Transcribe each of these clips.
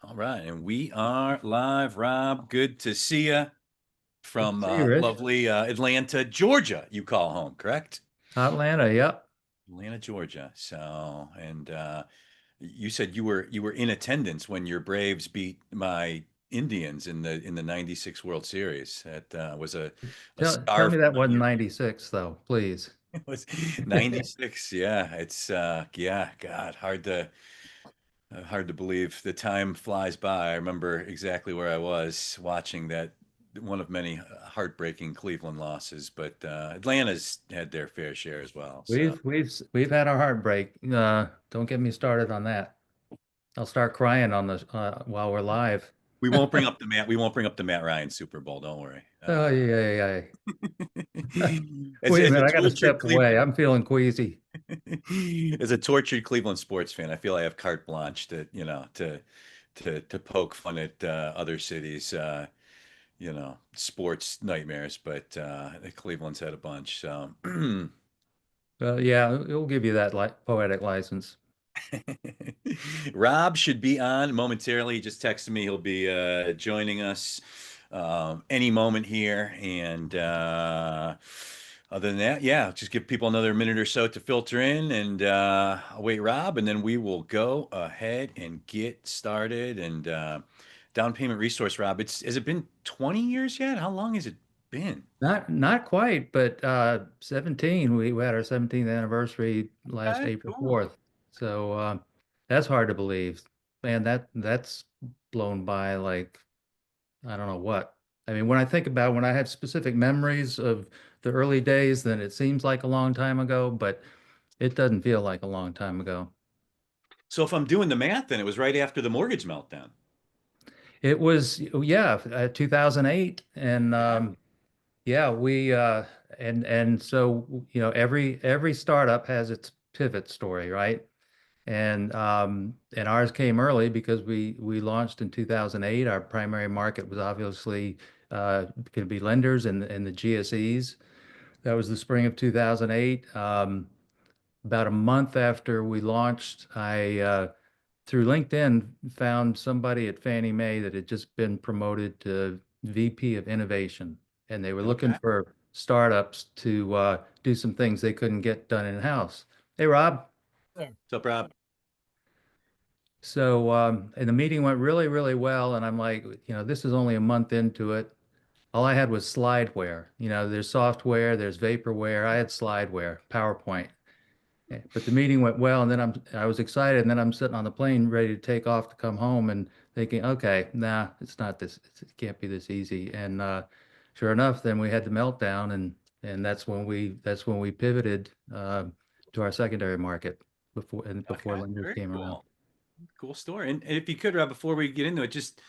All right, and we are live. Rob, good to see you Good to from see you, Rich. lovely Atlanta, Georgia. You call home, correct? Atlanta, yep. Atlanta, Georgia. So, and you said you were in attendance when your Braves beat my Indians in the '96 World Series. That was a Tell scar me for that my wasn't year. 96 though, please. It was '96. Yeah, it's yeah, God, hard to believe. The time flies by. I remember exactly where I was watching that one of many heartbreaking Cleveland losses, but Atlanta's had their fair share as well. So We've had our heartbreak. Don't get me started on that. I'll start crying on the while we're live. we won't bring up the Matt. We won't bring up the Matt Ryan Super Bowl. Don't worry. Oh yeah, yeah, yeah. As Wait a as a minute, I got to tortured step away. I'm feeling queasy. as a tortured Cleveland sports fan, I feel I have carte blanche to to poke fun at other cities. Sports nightmares, but Cleveland's had a bunch. So, Yeah, we'll give you that li poetic license. Rob should be on momentarily. He just texted me. He'll be joining us any moment here. And other than that, yeah, just give people another minute or so to filter in and I'll wait Rob, and then we will go ahead and get started. And down payment resource, Rob, has it been 20 years yet? How long has it been? Not quite, but 17. We had our 17th anniversary last Okay, April cool. 4th. So that's hard to believe. Man, that's blown by like I don't know what. I mean, when I think about when I have specific memories of the early days, then it seems like a long time ago, but it doesn't feel like a long time ago. So if I'm doing the math, then it was right after the mortgage meltdown. It was, yeah, 2008, and Yeah. yeah, we and so every startup has its pivot story, right? And ours came early because we launched in 2008. Our primary market was obviously going to be lenders and the GSEs. That was the spring of 2008. About a month after we launched, I through LinkedIn found somebody at Fannie Mae that had just been promoted to VP of Innovation, and they were looking Okay. for startups to do some things they couldn't get done in-house. Hey, Rob. What's up, Rob? So, and the meeting went really, really well. And I'm like, this is only a month into it. All I had was slideware. There's software, there's vaporware. I had slideware, PowerPoint. But the meeting went well, and then I was excited, and then I'm sitting on the plane ready to take off to come home, and thinking, okay, nah, it's not this. It can't be this easy. And sure enough, then we had the meltdown, and that's when we pivoted to our secondary market before Okay, lenders very came around. cool. Cool story. And if you could, Rob, before we get into it, just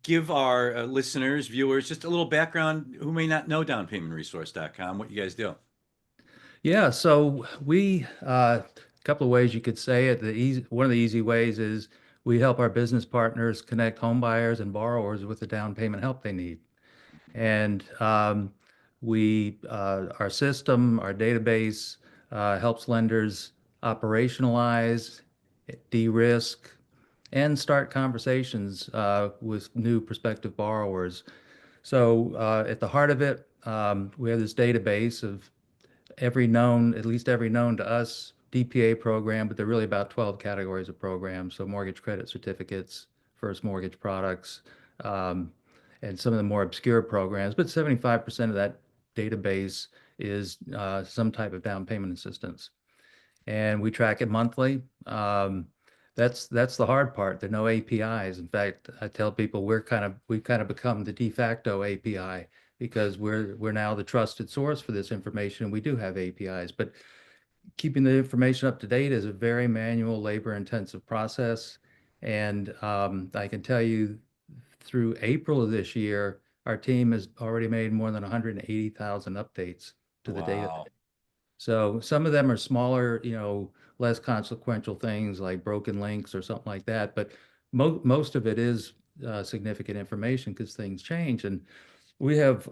give our listeners, viewers, just a little background who may not know downpaymentresource.com, what you guys do. Yeah, so a couple of ways you could say it. One of the easy ways is we help our business partners connect home buyers and borrowers with the down payment help they need. And our system, our database helps lenders operationalize, de-risk, and start conversations with new prospective borrowers. So at the heart of it, we have this database of at least every known to us DPA program, but there are really about 12 categories of programs. So mortgage credit certificates, first mortgage products, um, and some of the more obscure programs. But 75% of that database is some type of down payment assistance. And we track it monthly. That's the hard part. There are no APIs. In fact, I tell people we've kind of become the de facto API because we're now the trusted source for this information. And we do have APIs, but keeping the information up to date is a very manual, labor-intensive process. And I can tell you, through April of this year, our team has already made more than 180,000 updates to the data. Wow. So some of them are smaller, less consequential things like broken links or something like that. But most of it is significant information because things change. And we have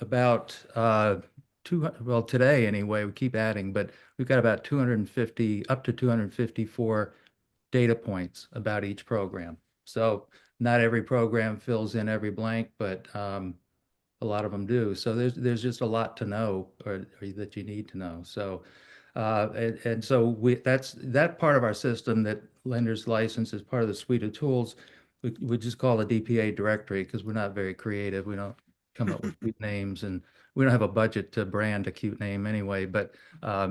about well, today anyway, we keep adding, but we've got about 250, up to 254 data points about each program. So not every program fills in every blank, but a lot of them do. So there's just a lot to know, or that you need to know. So and so that's that part of our system that lenders license as part of the suite of tools. We just call a DPA directory because we're not very creative. We don't come up with cute names, and we don't have a budget to brand a cute name anyway. But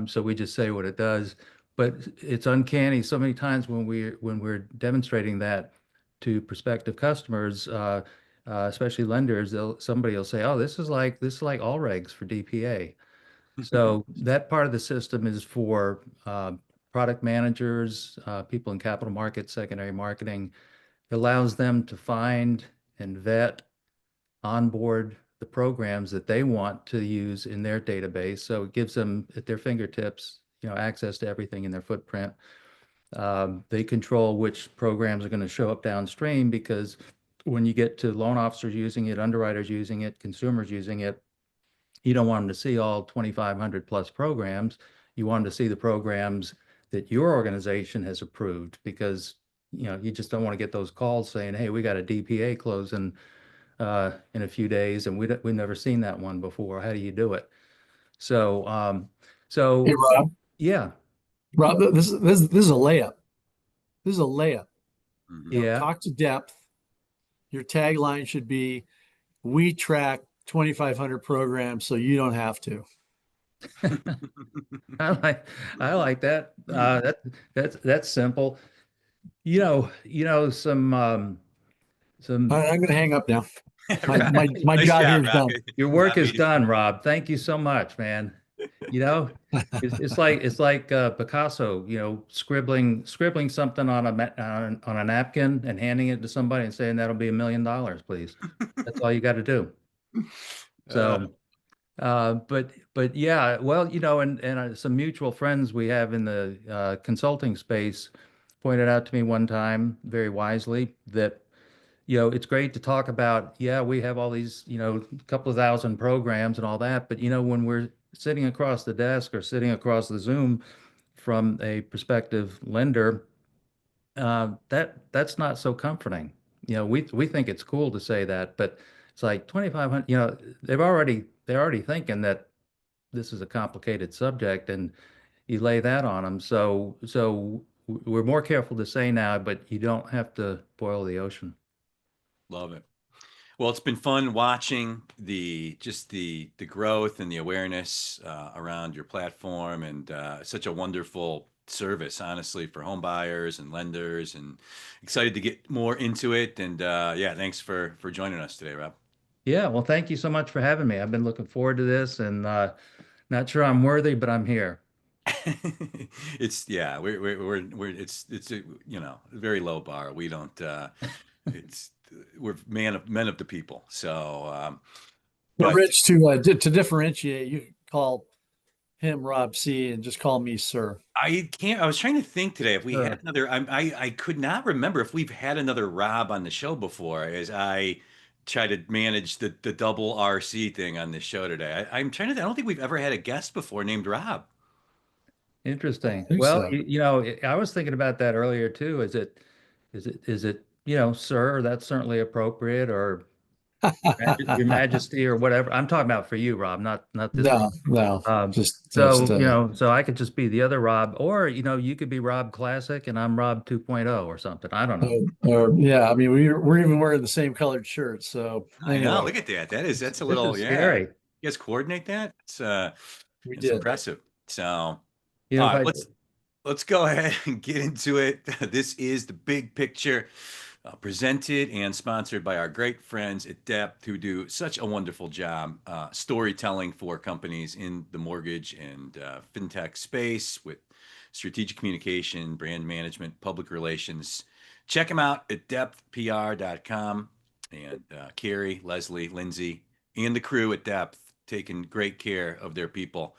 so we just say what it does. But it's uncanny so many times when we're demonstrating that to prospective customers, especially lenders, somebody will say, "Oh, this is like all regs for DPA." So that part of the system is for product managers, people in capital markets, secondary marketing. It allows them to find and vet, onboard the programs that they want to use in their database. So it gives them at their fingertips, access to everything in their footprint. They control which programs are going to show up downstream because when you get to loan officers using it, underwriters using it, consumers using it, you don't want them to see all 2,500 plus programs. You want them to see the programs that your organization has approved because you just don't want to get those calls saying, "Hey, we got a DPA closing in a few days, and we've never seen that one before. How do you do it?" So, Hey, so Rob. yeah, Rob, this is a layup. This is a layup. Mhm. yeah. Talk to depth. Your tagline should be, "We track 2,500 programs, so you don't have to." I like I like that. That's simple. Some I'm going to hang up now. My Rob, my my nice job here job, is Rob. done. your work is done, Rob. Thank you so much, man. You know, it's like Picasso, scribbling something on a napkin and handing it to somebody and saying that'll be $1 million, please. That's all you got to do. Uh, So, but yeah, well, and some mutual friends we have in the consulting space pointed out to me one time very wisely that it's great to talk about, yeah, we have all these, couple of thousand programs and all that, but when we're sitting across the desk or sitting across the Zoom from a prospective lender, that's not so comforting. We think it's cool to say that, but it's like 2,500, they're already thinking that this is a complicated subject, and you lay that on them. So we're more careful to say now, but you don't have to boil the ocean. love it. Well, it's been fun watching the growth and the awareness around your platform, and such a wonderful service, honestly, for home buyers and lenders, and excited to get more into it. And yeah, thanks for joining us today, Rob. Yeah, well, thank you so much for having me. I've been looking forward to this, and not sure I'm worthy, but I'm here. It's yeah, we're it's a, very low bar. We don't it's we're men of the people. So But but Rich, to differentiate, you call him Rob C and just call me Sir. I can't. I was trying to think today if we had Sure. another. I could not remember if we've had another Rob on the show before. As I try to manage the double RC thing on this show today, I'm trying to. I don't think we've ever had a guest before named Rob. I don't Interesting. think Well, so. I was thinking about that earlier too. Is it, sir, that's certainly appropriate, or your Majesty, or whatever. I'm talking about for you, Rob, not this Rob. No, no, Um, just so I could just be the other Rob, or you could be Rob Classic and I'm Rob 2.0 or something. I don't know. or yeah. I mean, we're even wearing the same colored shirt. So I know. anyway, Look at that. That's a This little is yeah. scary. You guys coordinate that? we It's did. impressive. So all If right, I let's go ahead and get into it. This is the big picture, presented and sponsored by our great friends at Depth, who do such a wonderful job storytelling for companies in the mortgage and fintech space with strategic communication, brand management, public relations. Check them out at depthpr.com. And Carrie, Leslie, Lindsay, and the crew at Depth taking great care of their people,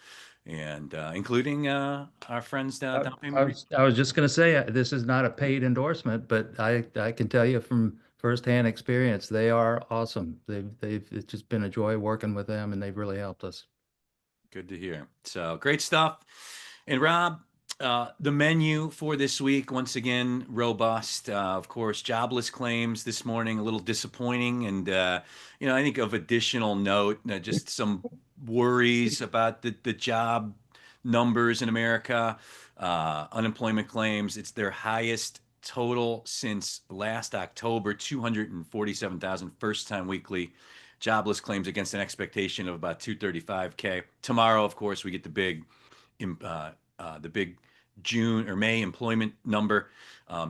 and including our friends I, down I payment. was I was just going to say this is not a paid endorsement, but I can tell you from firsthand experience, they are awesome. They've it's just been a joy working with them, and they've really helped us. Good to hear. So great stuff. And Rob, The menu for this week, once again, robust. Of course, jobless claims this morning, a little disappointing. And, I think of additional note, just some worries about the job numbers in America. Unemployment claims, it's their highest total since last October, 247,000 first time weekly jobless claims against an expectation of about 235K. Tomorrow, of course, we get the big June or May employment number.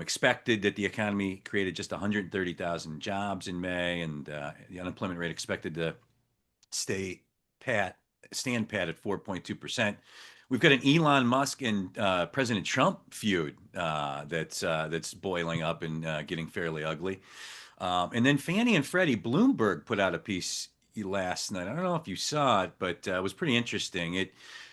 Expected that the economy created just 130,000 jobs in May, and the unemployment rate expected to stay pat, stand pat at 4.2%. We've got an Elon Musk and President Trump feud that's boiling up and getting fairly ugly. And then Fannie and Freddie, Bloomberg put out a piece last night. I don't know if you saw it, but it was pretty interesting.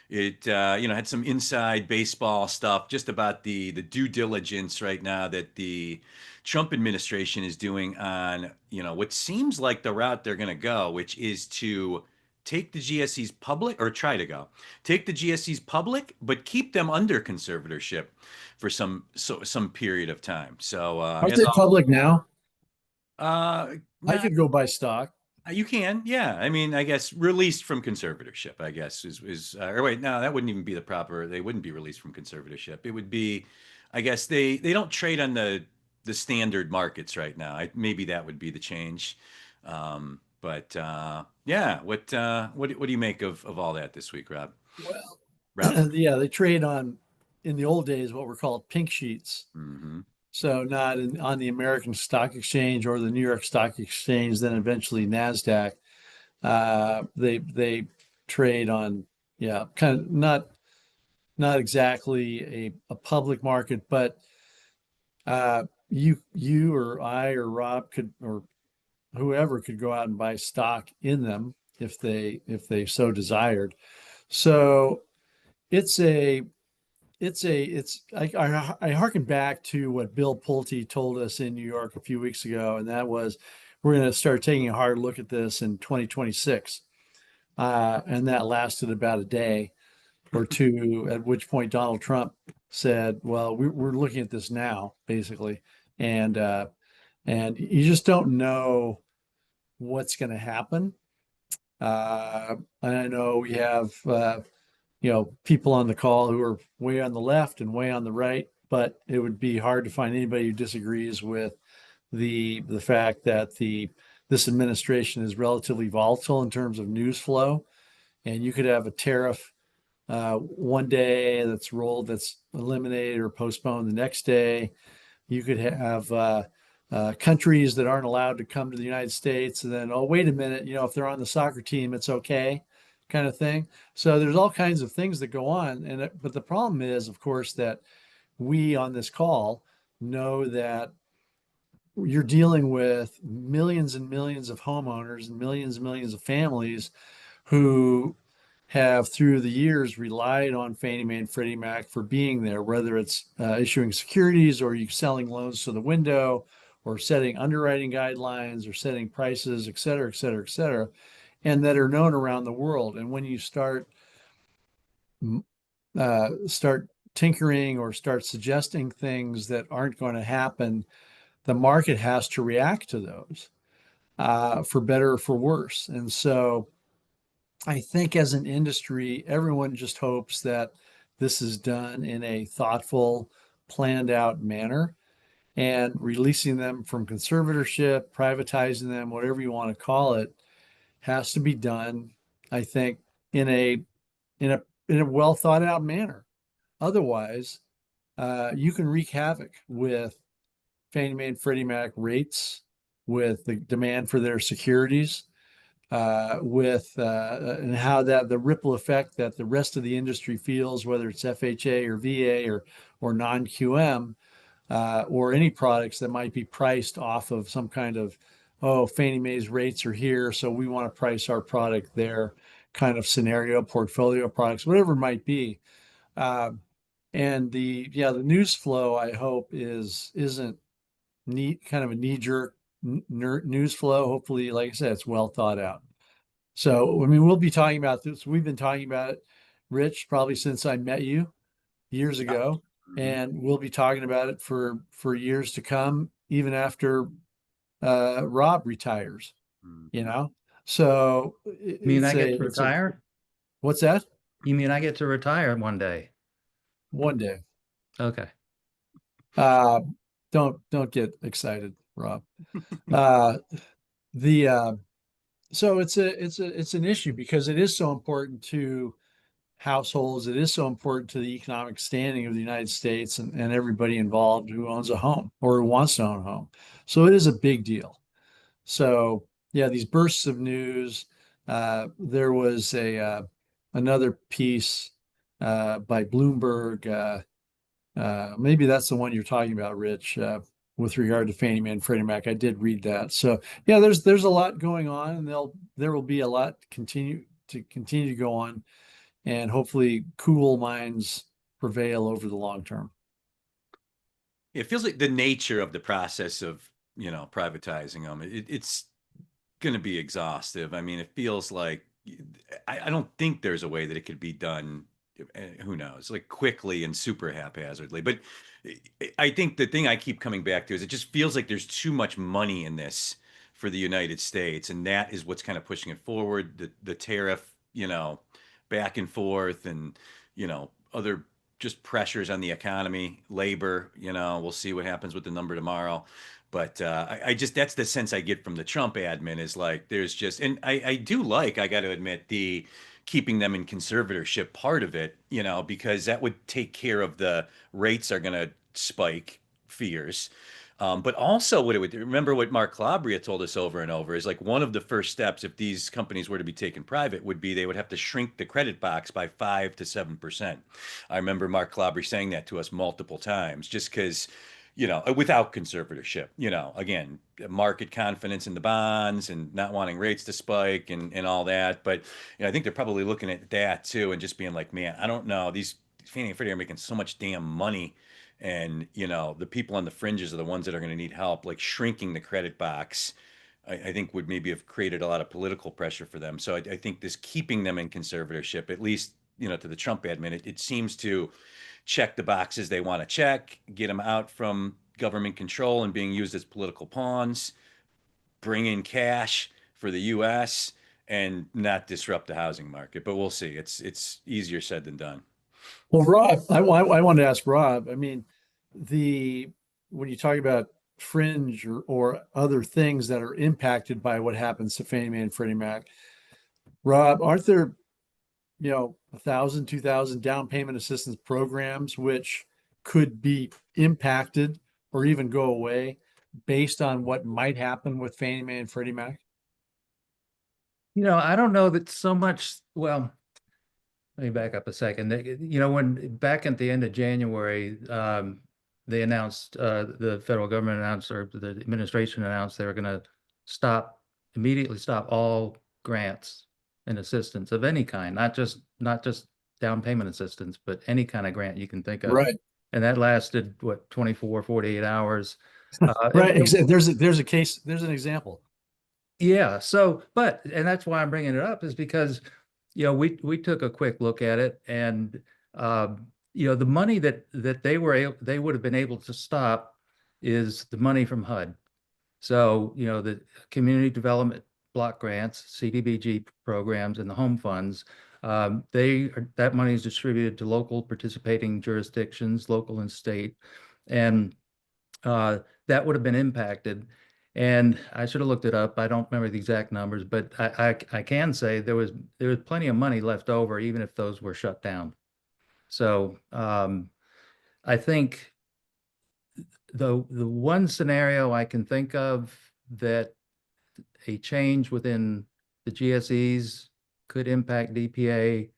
It had some inside baseball stuff just about the due diligence right now that the Trump administration is doing on what seems like the route they're going to go, which is to take the GSEs public, or try to take the GSEs public, but keep them under conservatorship for some period of time. So Aren't they public now? uh, I not could go buy stock. You can, yeah. I mean, I guess released from conservatorship, I guess is or wait, no, that wouldn't even be the proper. They wouldn't be released from conservatorship. It would be, I guess they don't trade on the standard markets right now. Maybe that would be the change. But yeah, what do you make of all that this week, Rob? Well, Rob. yeah, they trade on, in the old days, what were called pink sheets. Hmm. So not on the American Stock Exchange or the New York Stock Exchange, then eventually NASDAQ. They trade on, yeah, kind of not exactly a public market, but you or I or Rob could, or whoever could go out and buy stock in them if they so desired. So it's a it's I harken back to what Bill Pulte told us in New York a few weeks ago, and that was we're going to start taking a hard look at this in 2026. And that lasted about a day or two, at which point Donald Trump said, "Well, we're looking at this now, basically," and and you just don't know what's going to happen. I know we have people on the call who are way on the left and way on the right, but it would be hard to find anybody who disagrees with the fact that this administration is relatively volatile in terms of news flow, and you could have a tariff one day that's eliminated or postponed the next day. You could have countries that aren't allowed to come to the United States, and then, oh, wait a minute, if they're on the soccer team, it's okay, kind of thing. So there's all kinds of things that go on, but the problem is, of course, that we on this call know that you're dealing with millions and millions of homeowners and millions of families who have through the years relied on Fannie Mae and Freddie Mac for being there, whether it's issuing securities or you selling loans to the window or setting underwriting guidelines or setting prices, et cetera, et cetera, et cetera, and that are known around the world. And when you start tinkering or start suggesting things that aren't going to happen, the market has to react to those for better or for worse. And so I think as an industry, everyone just hopes that this is done in a thoughtful, planned out manner, and releasing them from conservatorship, privatizing them, whatever you want to call it, has to be done, I think, in a well thought out manner. Otherwise, you can wreak havoc with Fannie Mae and Freddie Mac rates, with the demand for their securities, and how that the ripple effect that the rest of the industry feels, whether it's FHA or VA or non-QM, or any products that might be priced off of some kind of, oh, Fannie Mae's rates are here, so we want to price our product there, kind of scenario, portfolio products, whatever it might be. And the news flow, I hope, isn't kind of a knee-jerk news flow. Hopefully, like I said, it's well thought out. So, I mean, we'll be talking about this. We've been talking about it, Rich, probably since I met you. years ago, and we'll be talking about it for years to come, even after Rob retires, you know? So You mean I get to it's a, retire? what's that? You mean I get to retire one day? One day. Okay. Uh, don't get excited, Rob. Uh, the so it's an issue because it is so important to households. It is so important to the economic standing of the United States and everybody involved who owns a home or who wants to own a home. So it is a big deal. So yeah, these bursts of news. There was a another piece by Bloomberg. Maybe that's the one you're talking about, Rich, with regard to Fannie Mae and Freddie Mac. I did read that. So yeah, there's a lot going on, and there will be a lot continue to go on, and hopefully cool minds prevail over the long term. It feels like the nature of the process of, privatizing them, it's going to be exhaustive. I mean, it feels like I don't think there's a way that it could be done. Who knows, like quickly and super haphazardly. But I think the thing I keep coming back to is it just feels like there's too much money in this for the United States, and that is what's kind of pushing it forward. The tariff, back and forth, and other just pressures on the economy, labor. We'll see what happens with the number tomorrow. But I just that's the sense I get from the Trump admin is like there's just and I do like I got to admit the keeping them in conservatorship part of it, because that would take care of the rates are going to spike fears. But also, what it would remember what Mark Calabria told us over and over is like one of the first steps if these companies were to be taken private would be they would have to shrink the credit box by 5 to 7%. I remember Mark Calabria saying that to us multiple times, just because without conservatorship, again, market confidence in the bonds and not wanting rates to spike and all that. But I think they're probably looking at that too and just being like, man, I don't know. These Fannie and Freddie are making so much damn money. And, the people on the fringes are the ones that are going to need help, like shrinking the credit box. I think would maybe have created a lot of political pressure for them. So I think this keeping them in conservatorship, at least, to the Trump admin, it seems to check the boxes they want to check, get them out from government control and being used as political pawns, bring in cash for the U.S. and not disrupt the housing market. But we'll see. It's easier said than done. Well, Rob, I wanted to ask Rob. I mean, the when you talk about fringe or other things that are impacted by what happens to Fannie Mae and Freddie Mac, Rob, aren't there 1,000, 2,000 down payment assistance programs which could be impacted or even go away based on what might happen with Fannie Mae and Freddie Mac? I don't know that so much. Well, let me back up a second. When back at the end of January, they announced, the federal government announced, or the administration announced they were going to immediately stop all grants and assistance of any kind, not just down payment assistance, but any kind of grant you can think of. Right. And that lasted, what, 24, 48 hours. Right. There's a case, there's an example. Yeah. So, and that's why I'm bringing it up is because, we took a quick look at it, and the money that they would have been able to stop is the money from HUD. So, the community development block grants, CDBG programs, and the home funds, that money is distributed to local participating jurisdictions, local and state, and that would have been impacted. And I should have looked it up. I don't remember the exact numbers, but I can say there was plenty of money left over, even if those were shut down. So I think the one scenario I can think of that a change within the GSEs could impact DPA,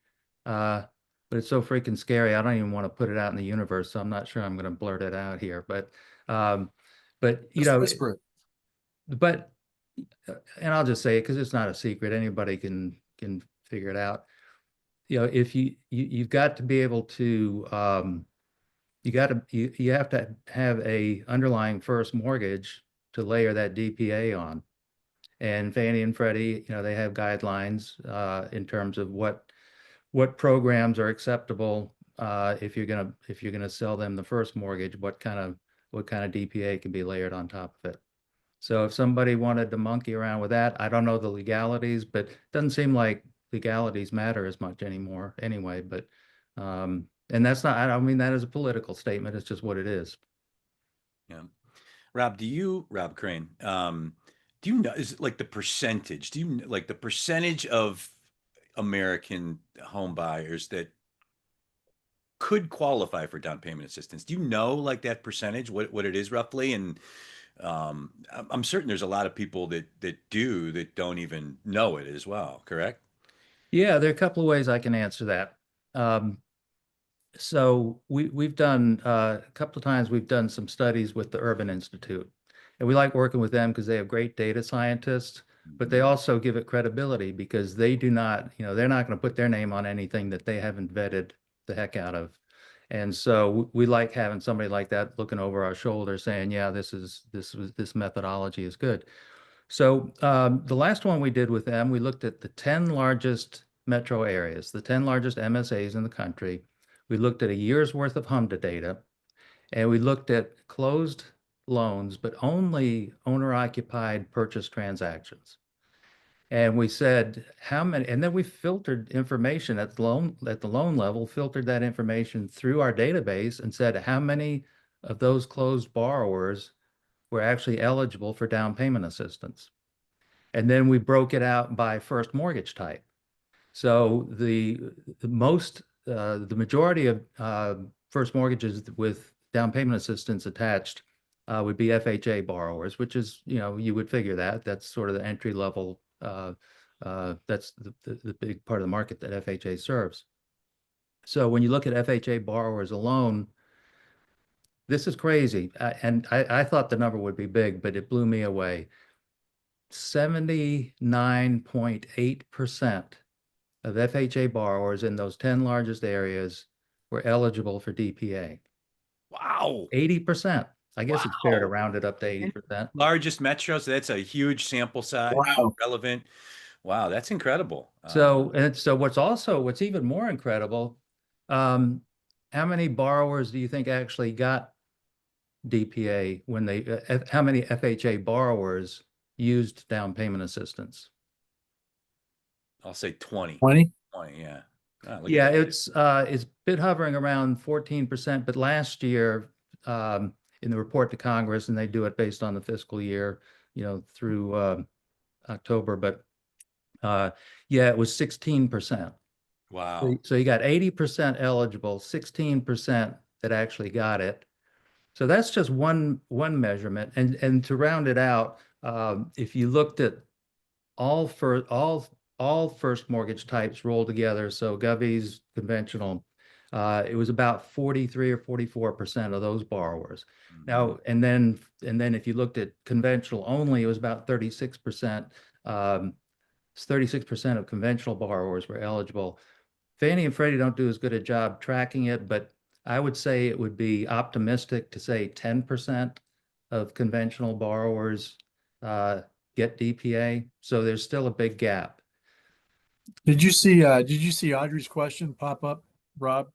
but it's so freaking scary. I don't even want to put it out in the universe, so I'm not sure I'm going to blurt it out here. But Whisper it. But and I'll just say it because it's not a secret. Anybody can figure it out. If you've got to be able to you have to have a underlying first mortgage to layer that DPA on. And Fannie and Freddie, they have guidelines in terms of what programs are acceptable if you're gonna sell them the first mortgage, what kind of DPA can be layered on top of it. So if somebody wanted to monkey around with that, I don't know the legalities, but it doesn't seem like legalities matter as much anymore anyway. But and that's not, I don't mean that as a political statement. It's just what it is. Yeah. Rob Crane, do you know, is it like the percentage? Do you like the percentage of American home buyers that could qualify for down payment assistance? Do you know like that percentage, what it is roughly? And I'm certain there's a lot of people that don't even know it as well, correct? Yeah, there are a couple of ways I can answer that. Um, so we've done a couple of times we've done some studies with the Urban Institute, and we like working with them because they have great data scientists, but they Mhm. also give it credibility because they do not, they're not going to put their name on anything that they haven't vetted the heck out of. And so we like having somebody like that looking over our shoulder saying, yeah, this methodology is good. So the last one we did with them, we looked at the 10 largest metro areas, the 10 largest MSAs in the country. We looked at a year's worth of HMDA data, and we looked at closed loans, but only owner-occupied purchase transactions. And we said how many, and then we filtered information at the loan level, filtered that information through our database and said how many of those closed borrowers were actually eligible for down payment assistance. And then we broke it out by first mortgage type. So the majority of first mortgages with down payment assistance attached would be FHA borrowers, which is, you would figure that's sort of the entry level. That's the big part of the market that FHA serves. So when you look at FHA borrowers alone, this is crazy. And I thought the number would be big, but it blew me away. 79.8% of FHA borrowers in those 10 largest areas were eligible for DPA. Wow. 80%. I guess it's fair to Wow. round it up to 80%. Largest metros, that's a huge sample size, Wow. relevant. Wow, that's incredible. So what's even more incredible, um, how many borrowers do you think actually got DPA when how many FHA borrowers used down payment assistance? I'll say 20. 20? 20, yeah. Ah, look at Yeah, that. it's been hovering around 14%, but last year, in the report to Congress, and they do it based on the fiscal year, through October, but yeah, it was 16%. Wow. So you got 80% eligible, 16% that actually got it. So that's just one measurement. And to round it out, if you looked at all for all first mortgage types rolled together, so govies, conventional, it was about 43 or 44% of those borrowers. Mhm. Now, and then if you looked at conventional only, it was about 36%. 36% of conventional borrowers were eligible. Fannie and Freddie don't do as good a job tracking it, but I would say it would be optimistic to say 10% of conventional borrowers uh, get DPA. So there's still a big gap. Did you see Audrey's question pop up, Rob?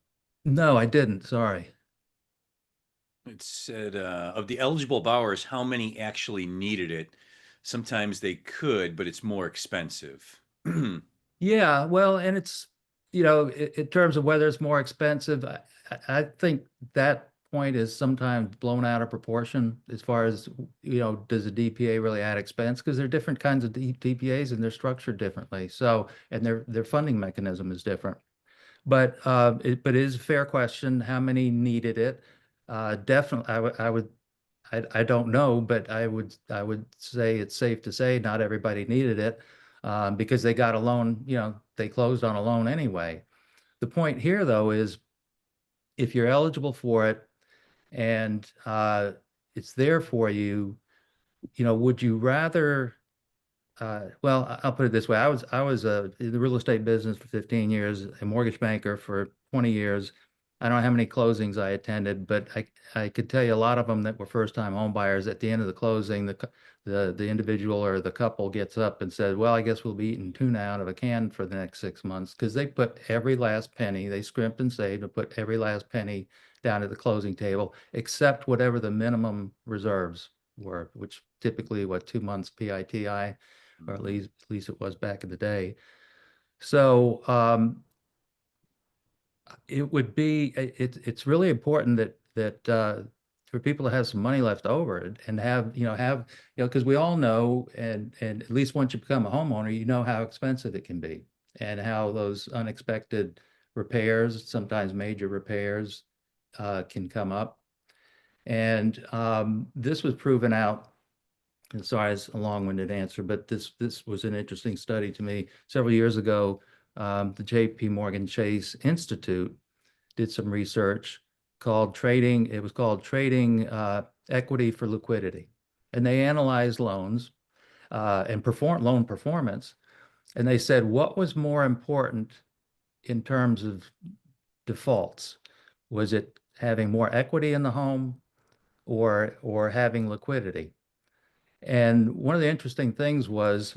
No, I didn't. Sorry. It said, of the eligible borrowers, how many actually needed it? Sometimes they could, but it's more expensive. Yeah, well, and it's, in terms of whether it's more expensive, I think that point is sometimes blown out of proportion as far as, does a DPA really add expense? Because there are different kinds of DPAs and they're structured differently. So, and their funding mechanism is different. But it is a fair question. How many needed it? Definitely, I don't know, but I would say it's safe to say not everybody needed it because they got a loan, they closed on a loan anyway. The point here, though, is if you're eligible for it and it's there for you, would you rather? Well, I'll put it this way: I was in the real estate business for 15 years, a mortgage banker for 20 years, I don't know how many closings I attended, but I could tell you a lot of them that were first-time home buyers. At the end of the closing, the individual or the couple gets up and said, "Well, I guess we'll be eating tuna out of a can for the next 6 months," because they put every last penny, they scrimped and saved and put every last penny down at the closing table, except whatever the minimum reserves were, which typically what 2 months PITI, or at least it was back in the day. So it would be it's really important that for people to have some money left over and have because we all know and at least once you become a homeowner, you know how expensive it can be and how those unexpected repairs, sometimes major repairs, can come up. And this was proven out. And sorry, it's a long-winded answer, but this was an interesting study to me. Several years ago, the J.P. Morgan Chase Institute did some research called trading. It was called trading equity for liquidity, and they analyzed loans and loan performance, and they said what was more important in terms of defaults. Was it having more equity in the home or having liquidity? And one of the interesting things was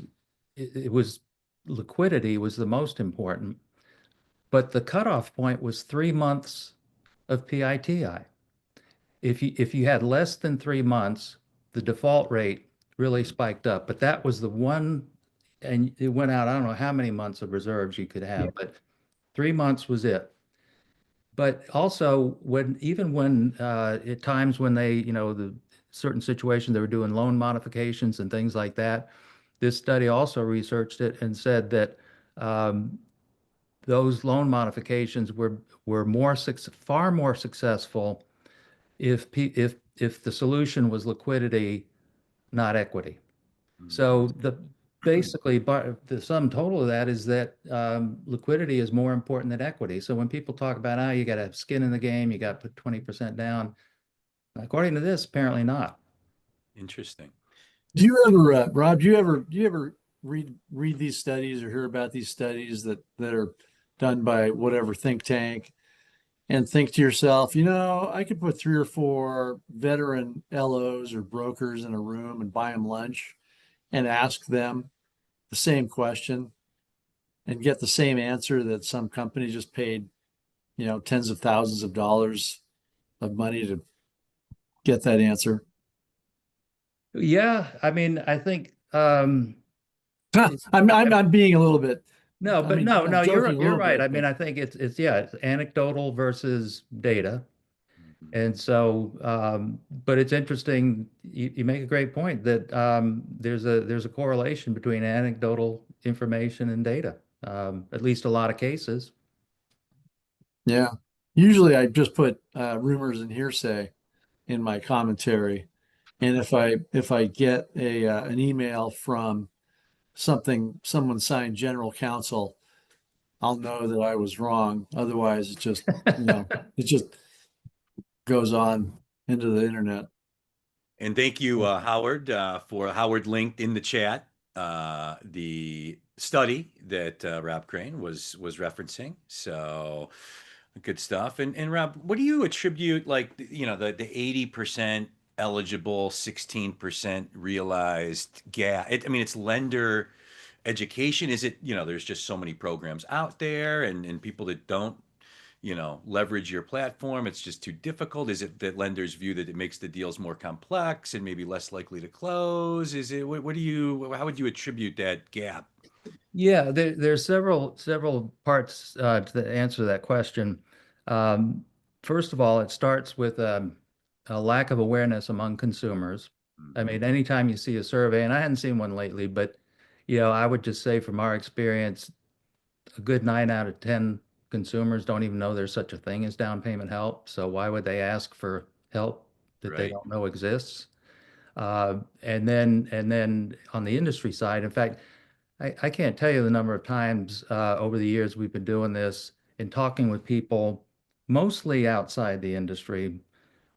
it was liquidity was the most important, but the cutoff point was 3 months of PITI. If you had less than 3 months, the default rate really spiked up. But that was the one, and it went out, I don't know how many months of reserves you could have, but 3 months was it. But also even when at times when the certain situations they were doing loan modifications and things like that, this study also researched it and said that um, those loan modifications were far more successful if the solution was liquidity, not equity. So basically the sum total of that is that liquidity is more important than equity. So when people talk about, you got to have skin in the game, you got to put 20% down, according to this, apparently not. Interesting. Do you ever, Rob? Do you ever read these studies or hear about these studies that are done by whatever think tank, and think to yourself, I could put 3 or 4 veteran LOs or brokers in a room and buy them lunch and ask them the same question and get the same answer that some company just paid, tens of thousands of dollars of money to get that answer. Yeah, I mean, I think I'm being a little bit, no, I but mean, no, I'm no, joking a you're little right. I bit, mean, but I think it's anecdotal versus data. Mhm. And so, but it's interesting. You make a great point that there's a correlation between anecdotal information and data. At least a lot of cases. yeah. Usually I just put rumors and hearsay in my commentary. And if I get an email from someone signed general counsel, I'll know that I was wrong. Otherwise, it just goes on into the internet. And thank you, Howard, for Howard linked in the chat the study that Rob Crane was referencing. So good stuff. And Rob, what do you attribute the 80% eligible, 16% realized gap? I mean, it's lender education. Is it, there's just so many programs out there and people that don't leverage your platform? It's just too difficult? Is it that lenders view that it makes the deals more complex and maybe less likely to close? Is it, how would you attribute that gap? Yeah, there's several parts to answer that question. Um, First of all, it starts with a lack of awareness among consumers. I Mhm. mean, anytime you see a survey, and I hadn't seen one lately, but I would just say from our experience, a good 9 out of 10 consumers don't even know there's such a thing as down payment help. So why would they ask for help that they Right. don't know exists? And then on the industry side, in fact, I can't tell you the number of times over the years we've been doing this and talking with people, mostly outside the industry.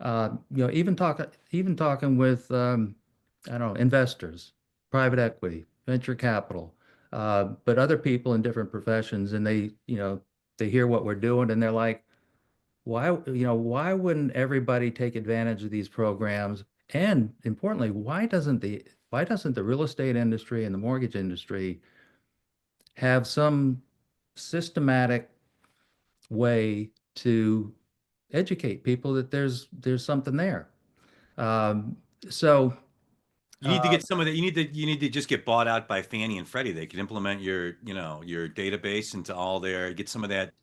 Even talking with I don't know, investors, private equity, venture capital, but other people in different professions, and they hear what we're doing, and they're like, why wouldn't everybody take advantage of these programs? And importantly, why doesn't the real estate industry and the mortgage industry have some systematic way to educate people that there's something there? Um, so You need to uh, get some of that. You need to just get bought out by Fannie and Freddie. They could implement your database into all their get some of that,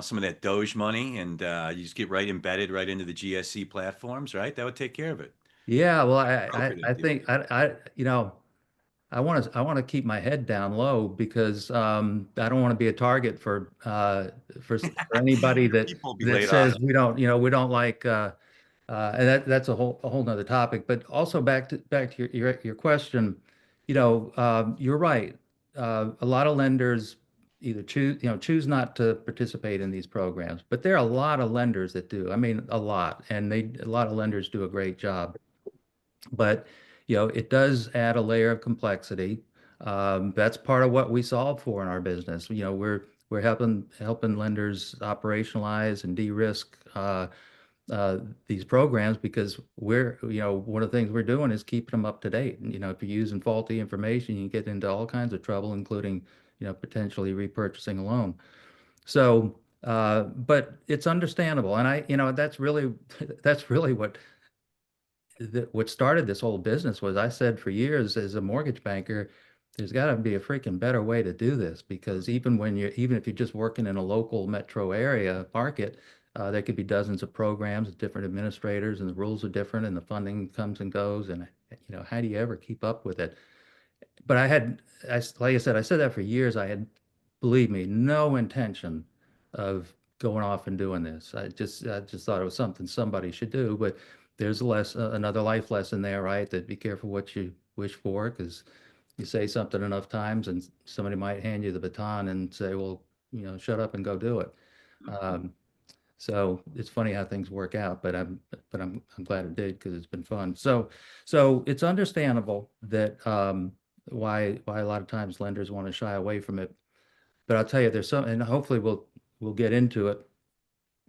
some of that Doge money, and you just get right embedded right into the GSE platforms, right? That would take care of it. yeah, well, Broker I that deal. think I want to keep my head down low because I don't want to be a target for anybody that People will be that laid off. says we don't like and that's a whole nother topic. But also back to your question, you're right. A lot of lenders either choose not to participate in these programs, but there are a lot of lenders that do. I mean, a lot, and a lot of lenders do a great job. But it does add a layer of complexity. That's part of what we solve for in our business. We're helping lenders operationalize and de-risk these programs because one of the things we're doing is keeping them up to date. And, if you're using faulty information, you get into all kinds of trouble, including potentially repurchasing a loan. So, but it's understandable, and that's really that's really what started this whole business was I said for years as a mortgage banker, there's got to be a freaking better way to do this because even if you're just working in a local metro area market, there could be dozens of programs with different administrators and the rules are different and the funding comes and goes and how do you ever keep up with it? But like I said, I said that for years. I had, believe me, no intention of going off and doing this. I just thought it was something somebody should do. But there's another life lesson there, right? That be careful what you wish for, because you say something enough times, and somebody might hand you the baton and say, "Well, shut up and go do it." Um, so it's funny how things work out, but I'm glad it did because it's been fun. So it's understandable that why a lot of times lenders want to shy away from it. But I'll tell you, there's some, and hopefully we'll get into it,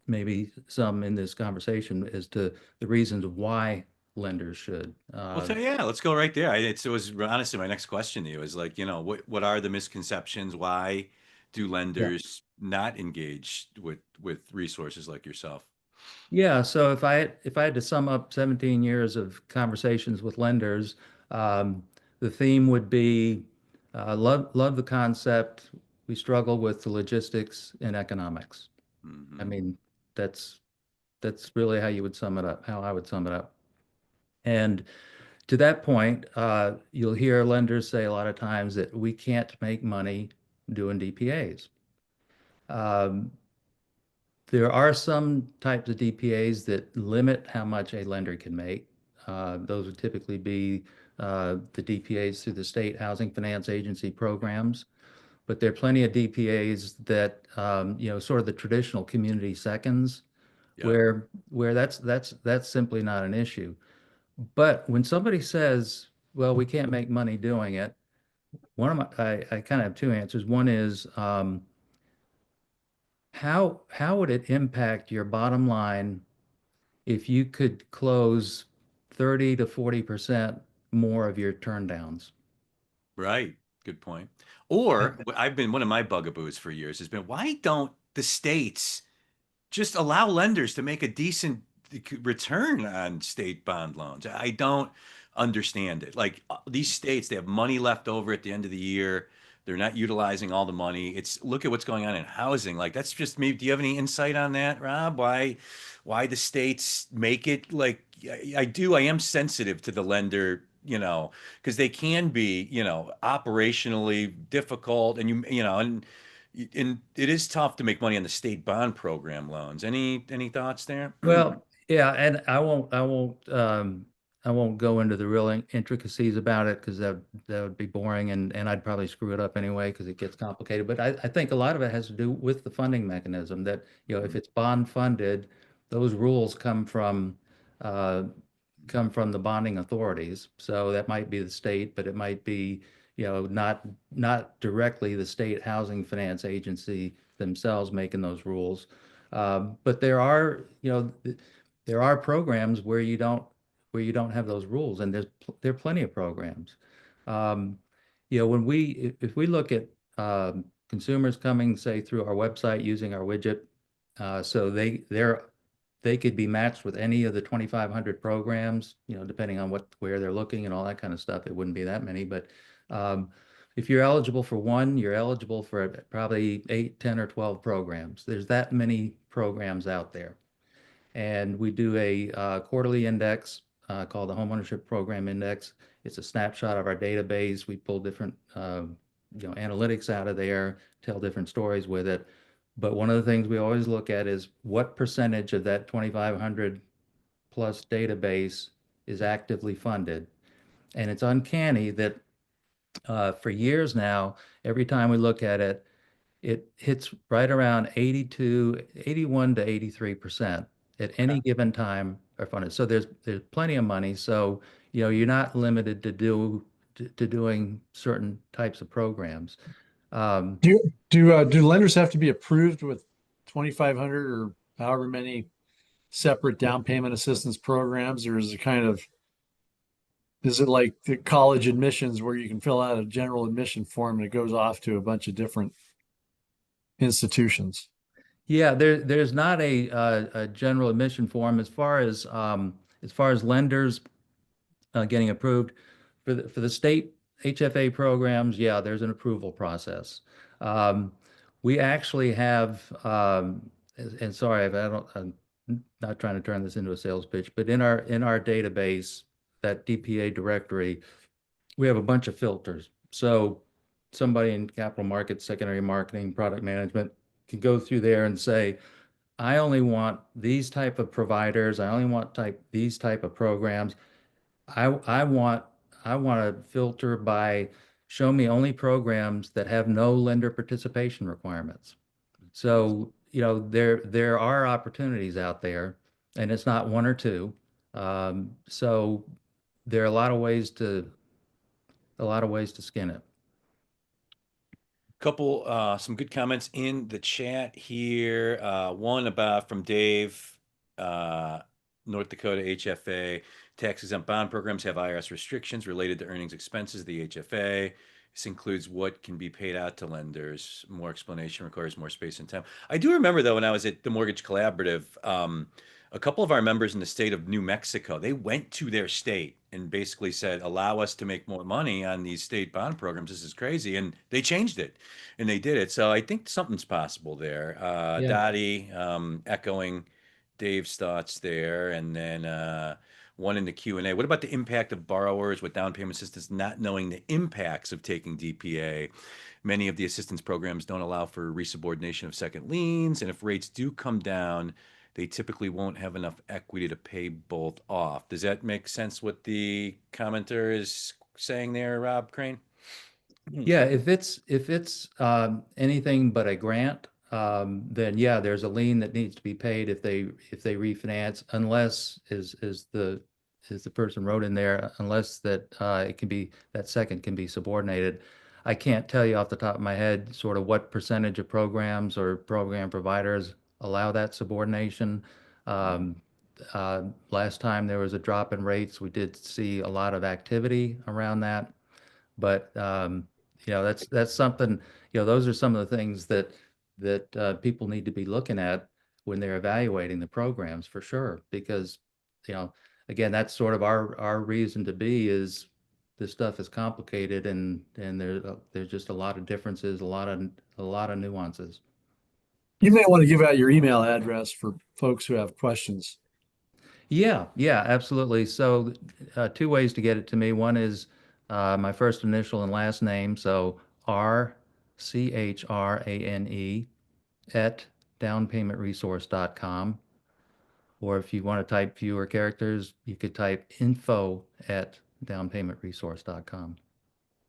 maybe some in this conversation as to the reasons why lenders should. Well, so yeah, let's go right there. It was honestly my next question to you is like, what are the misconceptions? Why do Yeah. lenders not engage with resources like yourself? Yeah, so if I had to sum up 17 years of conversations with lenders, the theme would be love the concept. We struggle with the logistics and economics. I Hmm. mean, that's that's really how you would sum it up, how I would sum it up. And to that point, you'll hear lenders say a lot of times that we can't make money doing DPAs. Um, There are some types of DPAs that limit how much a lender can make. Those would typically be the DPAs through the state housing finance agency programs. But there are plenty of DPAs that, sort of the traditional community seconds, Yep. where that's simply not an issue. But when somebody says, "Well, we can't make money doing it," I kind of have two answers. One is, how would it impact your bottom line if you could close 30 to 40% more of your turn downs? Right. Good point. Or I've been one of my bugaboos for years has been why don't the states just allow lenders to make a decent return on state bond loans? I don't understand it. Like these states, they have money left over at the end of the year. They're not utilizing all the money. It's look at what's going on in housing. Like that's just me. Do you have any insight on that, Rob? Why the states make it like I do. I am sensitive to the lender, because they can be, operationally difficult, and and it is tough to make money on the state bond program loans. Any thoughts there? Well, yeah, and I won't go into the real intricacies about it because that would be boring and I'd probably screw it up anyway because it gets complicated. But I think a lot of it has to do with the funding mechanism that, if it's bond funded, those rules uh, come from the bonding authorities. So that might be the state, but it might be, not directly the state housing finance agency themselves making those rules. But there are, there are programs where you don't have those rules, and there are plenty of programs. Um, when if we look at consumers coming, say, through our website using our widget, so they could be matched with any of the 2,500 programs, depending on where they're looking and all that kind of stuff. It wouldn't be that many, but um, if you're eligible for one, you're eligible for probably 8, 10, or 12 programs. There's that many programs out there. And we do a quarterly index called the Homeownership Program Index. It's a snapshot of our database. We pull different analytics out of there, tell different stories with it. But one of the things we always look at is what percentage of that 2,500 plus database is actively funded. And it's uncanny that for years now, every time we look at it, it hits right around 81 to 83% at any given time are funded. So there's plenty of money. So, you're not limited to doing certain types of programs. Um, Do lenders have to be approved with 2,500 or however many separate down payment assistance programs, or is it like the college admissions where you can fill out a general admission form and it goes off to a bunch of different institutions? Yeah, there's not a general admission form as far as lenders getting approved for the state HFA programs. Yeah, there's an approval process. Um, we actually have, and sorry, I'm not trying to turn this into a sales pitch, but in our database, that DPA directory, we have a bunch of filters. So somebody in capital markets, secondary marketing, product management can go through there and say, I only want these type of providers. I only want these type of programs. I I want I want to filter by show me only programs that have no lender participation requirements. So, there are opportunities out there, and it's not one or two. So there are a lot of ways to skin it. Couple some good comments in the chat here. One about from Dave, uh, North Dakota HFA. Tax exempt bond programs have IRS restrictions related to earnings expenses of the HFA. This includes what can be paid out to lenders. More explanation requires more space and time. I do remember though when I was at the Mortgage Collaborative, a couple of our members in the state of New Mexico, they went to their state and basically said, allow us to make more money on these state bond programs. This is crazy. And they changed it and they did it. So I think something's possible there. Yeah. Dottie, echoing Dave's thoughts there. And then one in the Q&A. What about the impact of borrowers with down payment assistance not knowing the impacts of taking DPA? Many of the assistance programs don't allow for resubordination of second liens. And if rates do come down, they typically won't have enough equity to pay both off. Does that make sense what the commenter is saying there, Rob Crane? Yeah, if it's anything but a grant, then yeah, there's a lien that needs to be paid if they refinance, unless is the person wrote in there, unless that it can be that second can be subordinated. I can't tell you off the top of my head sort of what percentage of programs or program providers allow that subordination. Um, Last time there was a drop in rates, we did see a lot of activity around that. But that's something, those are some of the things that people need to be looking at when they're evaluating the programs for sure. Because, you know, again, that's sort of our reason to be is this stuff is complicated and there's just a lot of differences, a lot of nuances. You may want to give out your email address for folks who have questions. Yeah, yeah, absolutely. So, two ways to get it to me. One is my first initial and last name, so RCHRANE at downpaymentresource.com. Or if you want to type fewer characters, you could type info at downpaymentresource.com.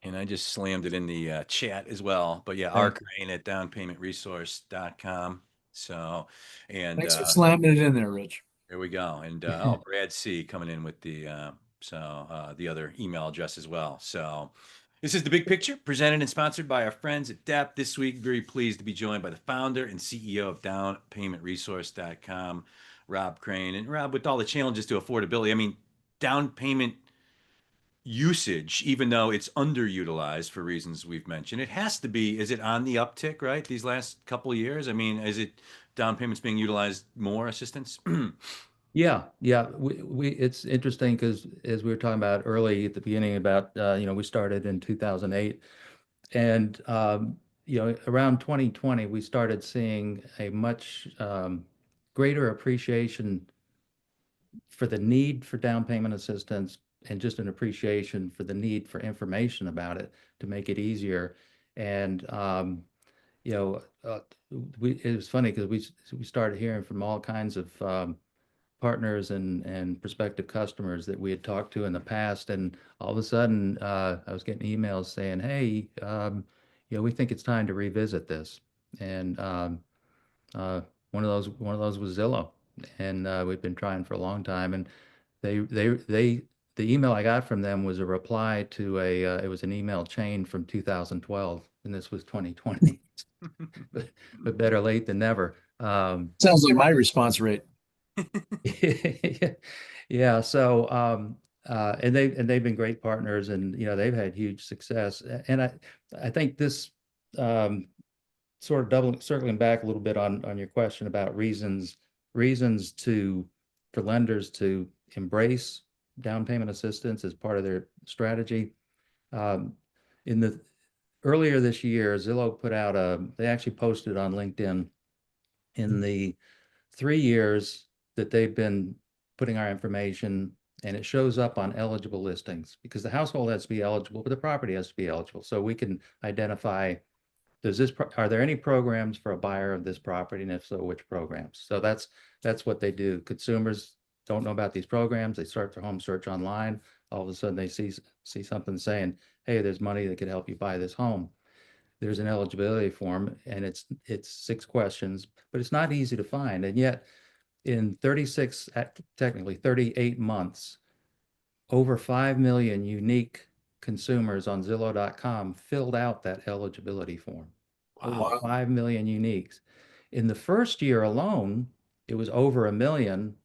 And I just slammed it in the chat as well. But yeah, Thank you. rcrane at downpaymentresource.com. So, and Thanks for slamming it in there, Rich. there we go. And Brad C coming in with the the other email address as well. So This is The Big Picture, presented and sponsored by our friends at Dap. This week, very pleased to be joined by the founder and CEO of downpaymentresource.com, Rob Chrane. And Rob, with all the challenges to affordability, I mean, down payment usage, even though it's underutilized for reasons we've mentioned, it has to be, is it on the uptick, right? These last couple of years? I mean, is it down payments being utilized more, assistance? Yeah, yeah. It's interesting because as we were talking about early at the beginning about, we started in 2008 and, around 2020, we started seeing a much greater appreciation for the need for down payment assistance and just an appreciation for the need for information about it to make it easier. And, you know, uh, it was funny because we started hearing from all kinds of partners and prospective customers that we had talked to in the past. And all of a sudden, I was getting emails saying, "Hey, we think it's time to revisit this." And one of those was Zillow, and we've been trying for a long time. And the email I got from them was a reply to it was an email chain from 2012, and this was 2020. but better late than never. Sounds like my response rate. Yeah. So, and they've been great partners, and they've had huge success. And I think this sort of circling back a little bit on your question about reasons for lenders to embrace down payment assistance as part of their strategy. In the Earlier this year, Zillow put out they actually posted on LinkedIn in the 3 years that they've been putting our information, and it shows up on eligible listings because the household has to be eligible, but the property has to be eligible. So we can identify, are there any programs for a buyer of this property? And if so, which programs? So that's what they do. Consumers don't know about these programs. They start their home search online. All of a sudden they see something saying, "Hey, there's money that could help you buy this home." There's an eligibility form, and it's 6 questions, but it's not easy to find. And yet in technically 38 months, over 5 million unique consumers on Zillow.com filled out that eligibility form. Wow. Over 5 million uniques. In the first year alone, it was over 1 million.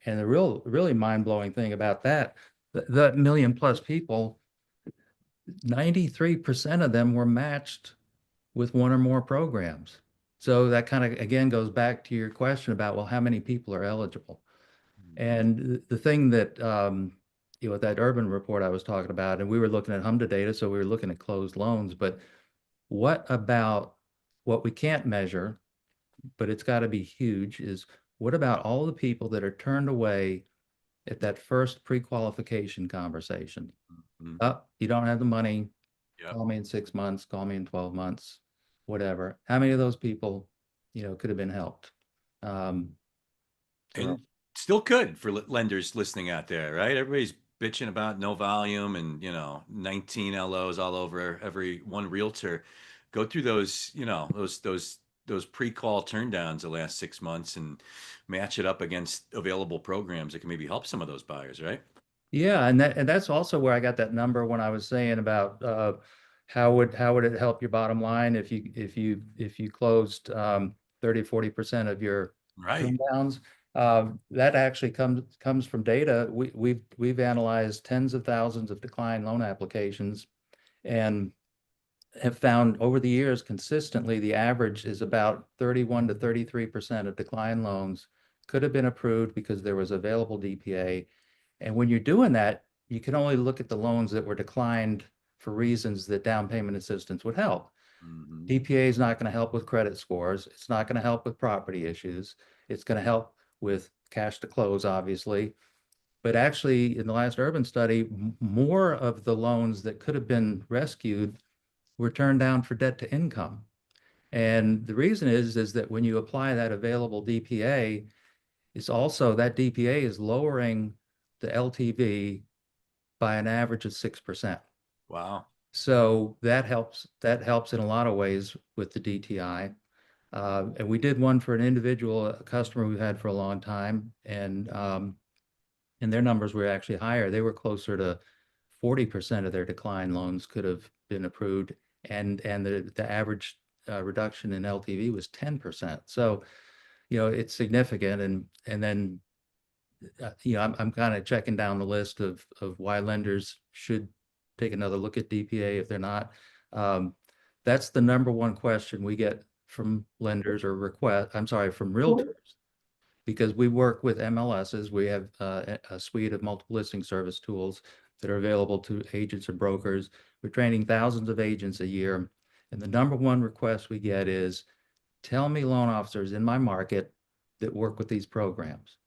And the really mind-blowing thing about that, the million plus people, 93% of them were matched with one or more programs. So that kind of, again, goes back to your question about, well, how many people are eligible? And the thing that, that urban report I was talking about, and we were looking at HMDA data, so we were looking at closed loans, but what about what we can't measure, but it's got to be huge, is what about all the people that are turned away at that first pre-qualification conversation? Mhm. Oh, you don't have the money. Yep. Call me in 6 months, call me in 12 months, whatever. How many of those people, could have been helped? So And still could for lenders listening out there, right? Everybody's bitching about no volume and 19 LOs all over every one realtor. Go through those, those pre-call turndowns the last 6 months and match it up against available programs that can maybe help some of those buyers, right? yeah, and that's also where I got that number when I was saying about how would it help your bottom line if you closed 30-40% of your Right. turndowns. That actually comes from data. We've analyzed tens of thousands of declined loan applications and have found over the years consistently the average is about 31 to 33% of declined loans could have been approved because there was available DPA. And when you're doing that, you can only look at the loans that were declined for reasons that down payment assistance would help. Hmm. DPA is not going to help with credit scores. It's not going to help with property issues. It's going to help with cash to close, obviously. But actually, in the last urban study, more of the loans that could have been rescued were turned down for debt to income. And the reason is that when you apply that available DPA, it's also that DPA is lowering the LTV by an average of 6%. Wow. So that helps in a lot of ways with the DTI. And we did one for an individual, a customer we've had for a long time, and their numbers were actually higher. They were closer to 40% of their decline loans could have been approved, and the average reduction in LTV was 10%. So, it's significant. And then, I'm kind of checking down the list of why lenders should take another look at DPA if they're not. That's the number one question we get from lenders or from realtors, because we work with MLSs. We have a suite of multiple listing service tools that are available to agents and brokers. We're training thousands of agents a year. And the number one request we get is, tell me loan officers in my market that work with these programs.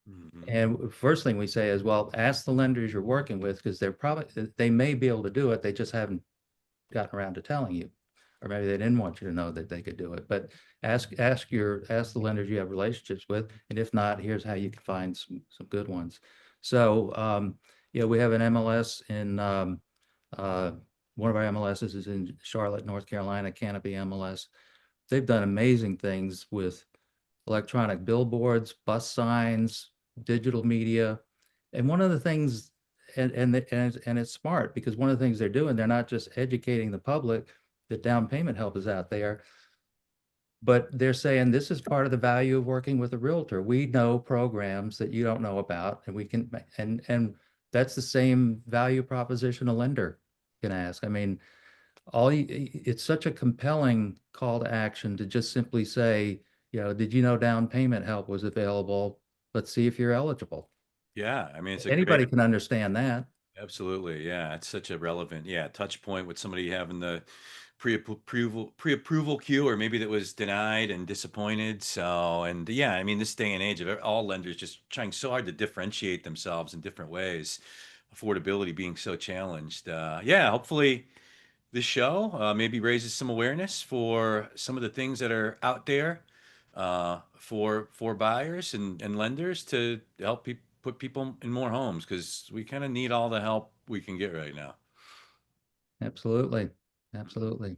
Mhm. And first thing we say is, well, ask the lenders you're working with, because they may be able to do it. They just haven't gotten around to telling you, or maybe they didn't want you to know that they could do it. But ask the lenders you have relationships with, and if not, here's how you can find some good ones. So we have an MLS in one of our MLSs is in Charlotte, North Carolina, Canopy MLS. They've done amazing things with electronic billboards, bus signs, digital media. And one of the things, and it's smart, because one of the things they're doing, they're not just educating the public that down payment help is out there, but they're saying this is part of the value of working with a realtor. We know programs that you don't know about, and we can, and that's the same value proposition a lender can ask. I mean, it's such a compelling call to action to just simply say, did you know down payment help was available? Let's see if you're eligible. Yeah, I mean, it's a Anybody great, can understand that. absolutely. Yeah, it's such a relevant, touch point with somebody having the pre-approval queue, or maybe that was denied and disappointed. So, and yeah, I mean, this day and age of all lenders just trying so hard to differentiate themselves in different ways, affordability being so challenged. Yeah, hopefully this show maybe raises some awareness for some of the things that are out there for buyers and lenders to help put people in more homes, because we kind of need all the help we can get right now. Absolutely. Absolutely.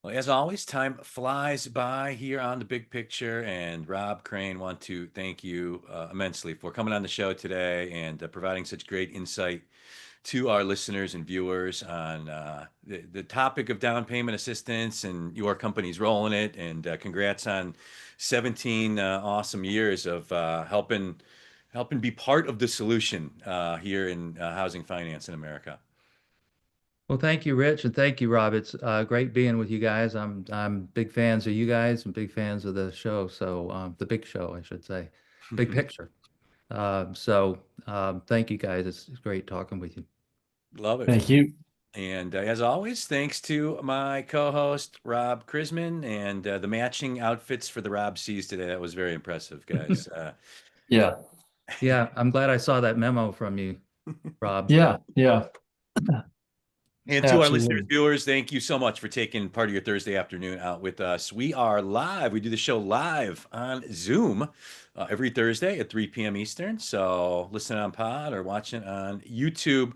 Well, as always, time flies by here on the big picture, and Rob Chrane, want to thank you immensely for coming on the show today and providing such great insight to our listeners and viewers on the topic of down payment assistance and your company's role in it. And congrats on 17 awesome years of helping be part of the solution here in housing finance in America. Well, thank you, Rich, and thank you, Rob. It's great being with you guys. I'm big fans of you guys and big fans of the show. So the big show, I should say, big picture. Thank you guys. It's great talking with you. Love it. Thank you. And as always, thanks to my co-host Rob Crisman, and the matching outfits for the Rob C's today. That was very impressive, guys. Yeah. Yeah, I'm glad I saw that memo from you, Rob. Yeah. Yeah. And to our listeners, Absolutely. viewers, thank you so much for taking part of your Thursday afternoon out with us. We are live. We do the show live on Zoom every Thursday at 3 p.m. Eastern. So listen on pod or watching on YouTube.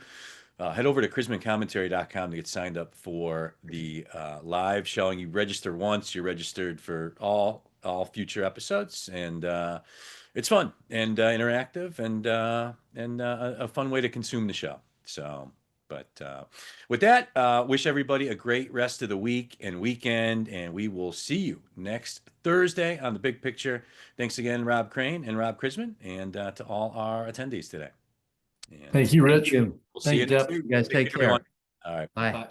Head over to CrismanCommentary.com to get signed up for the live showing. You register once, you're registered for all future episodes, and it's fun and interactive, and a fun way to consume the show. So, but with that, wish everybody a great rest of the week and weekend, and we will see you next Thursday on The Big Picture. Thanks again, Rob Chrane and Rob Crisman, and to all our attendees today. And Thank you, Rich. Thank you. we'll see Thank you you, next Deb. week. You guys take care, everyone. care. All right. Bye. Bye.